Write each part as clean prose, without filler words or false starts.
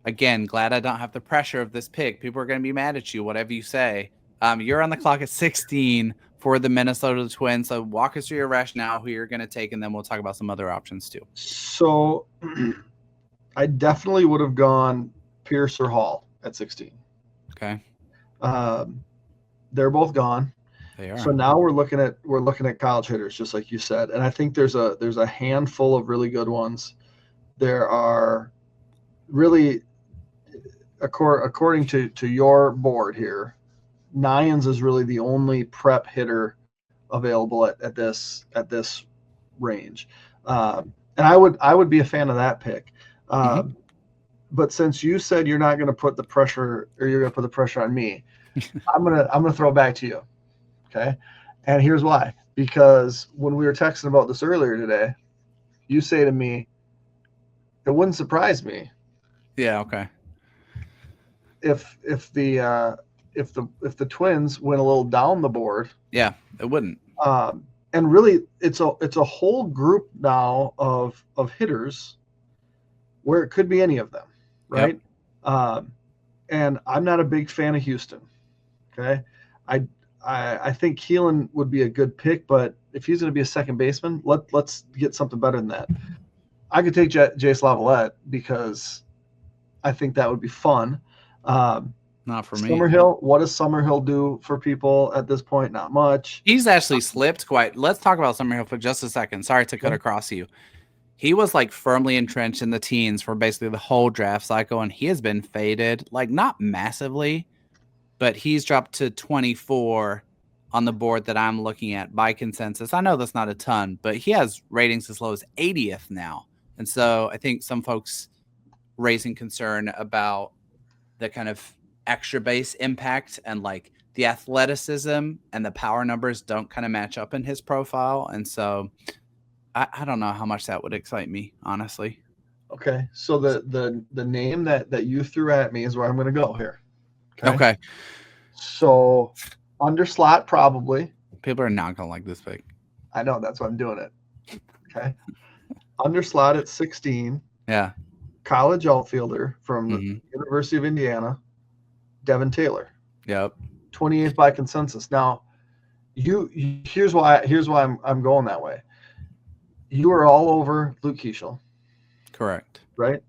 again, glad I don't have the pressure of this pick. People are going to be mad at you, whatever you say. You're on the clock at 16 for the Minnesota Twins. So walk us through your rationale, who you're going to take, and then we'll talk about some other options too. So I definitely would have gone Pierce or Hall at 16. Okay. Um, they're both gone. They So are. now we're looking at college hitters, just like you said, and I think there's a handful of really good ones. There are really, according to your board here, Nyans is really the only prep hitter available at this range, and I would be a fan of that pick. Mm-hmm. Um, but since you said you're not going to put the pressure, or you're going to put the pressure on me, I'm gonna throw it back to you. Okay, and here's why. Because when we were texting about this earlier today, you say to me, it wouldn't surprise me Yeah. Okay. if the Twins went a little down the board. Yeah. It wouldn't. And really, it's a whole group now of hitters where it could be any of them, Yep. right? Um, and I'm not a big fan of Houston. Okay, I I think Keelan would be a good pick, but if he's going to be a second baseman, let's get something better than that. I could take Jace Lavalette because I think that would be fun. Um, Not for me. Summerhill, what does Summerhill do for people at this point? Not much. He's actually slipped quite. Let's talk about Summerhill for just a second. Sorry to cut Okay. across you. He was like firmly entrenched in the teens for basically the whole draft cycle, and he has been faded, like not massively, but he's dropped to 24 on the board that I'm looking at by consensus. I know that's not a ton, but he has ratings as low as 80th now. And so I think some folks raising concern about the kind of extra base impact and like the athleticism and the power numbers don't kind of match up in his profile. And so I don't know how much that would excite me, honestly. Okay. So the name that you threw at me is where I'm going to go here. Okay. Okay. So under slot probably. People are not going to like this pick. I know that's why I'm doing it. Okay. Under slot at 16, Yeah. college outfielder from the Hmm. University of Indiana, Devin Taylor, Yep. 28th by consensus. Now, here's why I'm going that way. You are all over Luke Keeschel, Correct. right?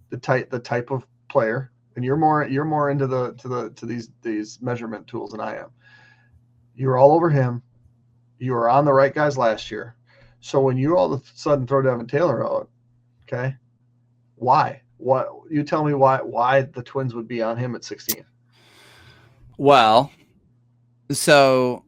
The type of player, and you're more into these measurement tools than I am. You're all over him. You were on the right guys last year. So when you all of a sudden throw Devin Taylor out, okay, why? What, you tell me why the Twins would be on him at 16? Well, so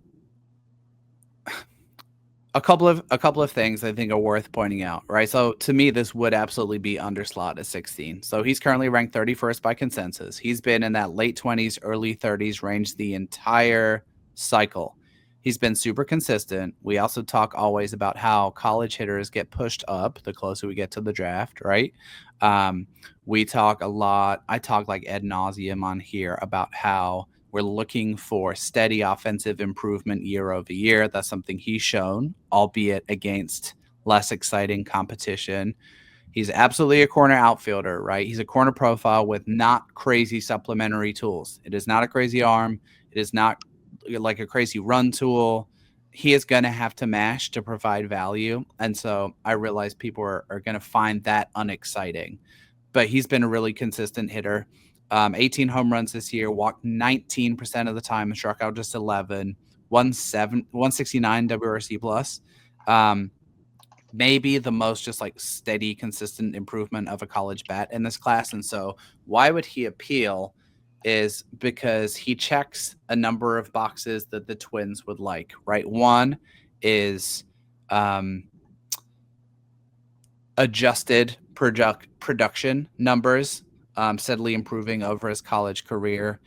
a couple of things I think are worth pointing out, right? So to me, this would absolutely be underslot at 16. So he's currently ranked 31st by consensus. He's been in that late 20s, early 30s range the entire cycle. He's been super consistent. We also talk always about how college hitters get pushed up the closer we get to the draft, right? Um, we talk a lot. I talk like ad nauseum on here about how we're looking for steady offensive improvement year over year. That's something he's shown, albeit against less exciting competition. He's absolutely a corner outfielder, right? He's a corner profile with not crazy supplementary tools. It is not a crazy arm. It is not like a crazy run tool. He is going to have to mash to provide value. And so I realize people are going to find that unexciting. But he's been a really consistent hitter. 18 home runs this year, walked 19% of the time, and struck out just 11, 169 WRC plus. Um, Maybe the most just like steady, consistent improvement of a college bat in this class. And so, why would he appeal? Is because he checks a number of boxes that the Twins would like, right? One is um, adjusted production numbers, steadily improving over his college career.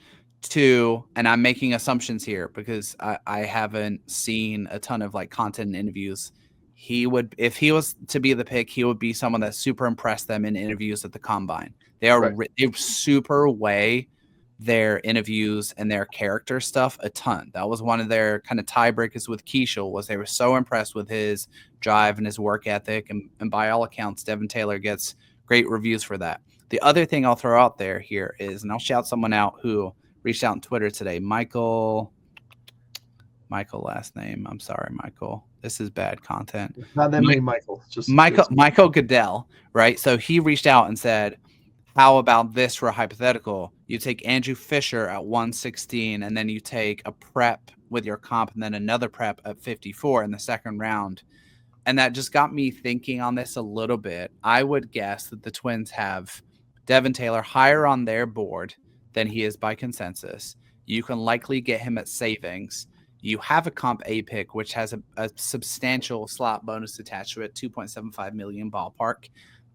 Two, and I'm making assumptions here because I haven't seen a ton of like content and interviews. He would, if he was to be the pick, he would be someone that super impressed them in interviews at the combine. Right. They super weigh their interviews and their character stuff a ton. That was one of their kind of tiebreakers with Keishel, was they were so impressed with his drive and his work ethic, and by all accounts, Devin Taylor gets great reviews for that. The other thing I'll throw out there here is, and I'll shout someone out who reached out on Twitter today, Michael last name. I'm sorry, Michael. This is bad content. Not that many Michael. Michael Goodell, right? So he reached out and said, how about this for a hypothetical? You take Andrew Fisher at 116, and then you take a prep with your comp, and then another prep at 54 in the second round. And that just got me thinking on this a little bit. I would guess that the Twins have Devin Taylor higher on their board than he is by consensus. You can likely get him at savings. You have a comp A pick, which has a substantial slot bonus attached to it, 2.75 million ballpark.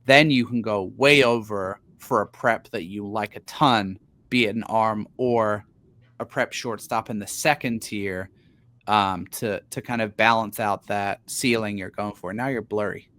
Then you can go way over for a prep that you like a ton, be it an arm or a prep shortstop in the second tier, to kind of balance out that ceiling you're going for. Now you're blurry.